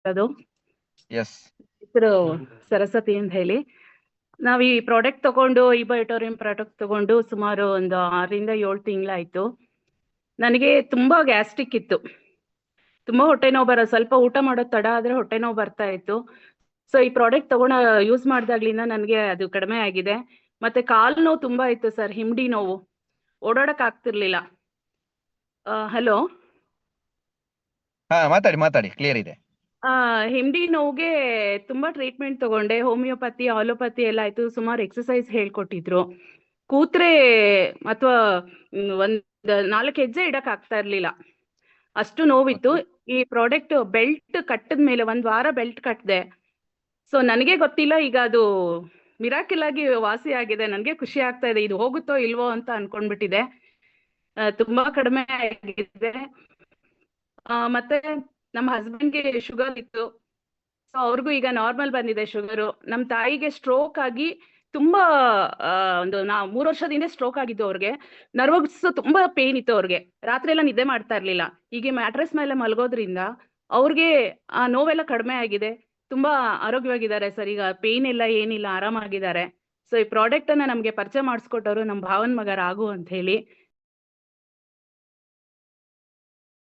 ಮಾತಾಡೋದು. ಎಸ್. ಹೆಸರು ಸರಸ್ವತಿ ಅಂತ ಹೇಳಿ. ನಾವ್ ಈ ಪ್ರಾಡಕ್ಟ್ ತಗೊಂಡು ಇಬೈಟೋರಿಯಂ ಪ್ರಾಡಕ್ಟ್ ತಗೊಂಡು ಸುಮಾರು ಒಂದು 6 ರಿಂದ 7 ತಿಂಗಳಾಯ್ತು. ನನಗೆ ತುಂಬಾ ಗ್ಯಾಸ್ಟ್ರಿಕ್ ಇತ್ತು, ತುಂಬಾ ಹೊಟ್ಟೆ ನೋವು ಬರೋ, ಸ್ವಲ್ಪ ಊಟ ಮಾಡೋದು ತಡ ಆದ್ರೆ ಹೊಟ್ಟೆ ನೋವು ಬರ್ತಾ ಇತ್ತು. ಸೊ ಈ ಪ್ರಾಡಕ್ಟ್ ತಗೊಂಡ ಯೂಸ್ ಮಾಡ್ದಾಗ್ಲಿಂದ ನನಗೆ ಅದು ಕಡಿಮೆ ಆಗಿದೆ. ಮತ್ತೆ ಕಾಲು ನೋವು ತುಂಬಾ ಇತ್ತು ಸರ್, ಹಿಂಡಿ ನೋವು, ಓಡಾಡಕ್ ಆಗ್ತಿರ್ಲಿಲ್ಲ. ಹಲೋ. ಹಾ, ಮಾತಾಡಿ ಕ್ಲಿಯರ್ ಇದೆ. ಹಿಂಡಿ ನೋವಿಗೆ ತುಂಬಾ ಟ್ರೀಟ್ಮೆಂಟ್ ತಗೊಂಡೆ, ಹೋಮಿಯೋಪತಿ ಆಲೋಪತಿ ಎಲ್ಲ ಆಯ್ತು, ಸುಮಾರು ಎಕ್ಸಸೈಸ್ ಹೇಳ್ಕೊಟ್ಟಿದ್ರು. ಕೂತ್ರೆ ಅಥವಾ ಒಂದ್ 4 ಹೆಜ್ಜೆ ಇಡಕ್ ಆಗ್ತಾ ಇರ್ಲಿಲ್ಲ, ಅಷ್ಟು ನೋವಿತ್ತು. ಈ ಪ್ರಾಡಕ್ಟ್ ಬೆಲ್ಟ್ ಕಟ್ಟದ ಮೇಲೆ 1 ವಾರ ಬೆಲ್ಟ್ ಕಟ್ಟದೆ. ಸೊ ನನಗೆ ಗೊತ್ತಿಲ್ಲ, ಈಗ ಅದು ಮಿರಾಕಲ್ ಆಗಿ ವಾಸಿ ಆಗಿದೆ. ನನಗೆ ಖುಷಿ ಆಗ್ತಾ ಇದೆ, ಇದು ಹೋಗುತ್ತೋ ಇಲ್ವೋ ಅಂತ ಅನ್ಕೊಂಡ್ಬಿಟ್ಟಿದೆ. ತುಂಬಾ ಕಡಿಮೆ ಆಗಿದೆ. ಮತ್ತೆ ನಮ್ಮ ಹಸ್ಬೆಂಡ್ಗೆ ಶುಗರ್ ಇತ್ತು, ಸೊ ಅವ್ರಿಗೂ ಈಗ ನಾರ್ಮಲ್ ಬಂದಿದೆ ಶುಗರು. ನಮ್ಮ ತಾಯಿಗೆ ಸ್ಟ್ರೋಕ್ ಆಗಿ ತುಂಬಾ ಒಂದು 3 ವರ್ಷದಿಂದ ಸ್ಟ್ರೋಕ್ ಆಗಿದ್ದು ಅವ್ರಿಗೆ. ನರ್ವಸ್ ತುಂಬಾ ಪೇನ್ ಇತ್ತು ಅವ್ರಿಗೆ, ರಾತ್ರಿ ಎಲ್ಲ ನಿದ್ದೆ ಮಾಡ್ತಾ ಇರ್ಲಿಲ್ಲ. ಈಗ ಮ್ಯಾಟ್ರೆಸ್ ಮೇಲೆ ಮಲಗೋದ್ರಿಂದ ಅವ್ರಿಗೆ ಆ ನೋವೆಲ್ಲ ಕಡಿಮೆ ಆಗಿದೆ, ತುಂಬಾ ಆರೋಗ್ಯವಾಗಿದ್ದಾರೆ ಸರ್. ಈಗ ಪೇನ್ ಇಲ್ಲ, ಏನಿಲ್ಲ, ಆರಾಮಾಗಿದ್ದಾರೆ. ಸೊ ಈ ಪ್ರಾಡಕ್ಟ್ ಅನ್ನ ನಮ್ಗೆ ಪರಿಚಯ ಮಾಡಿಸ್ಕೊಟ್ಟವರು ನಮ್ಮ ಭಾವನ್ ಮಗ ರಾಘು ಅಂತ ಹೇಳಿ.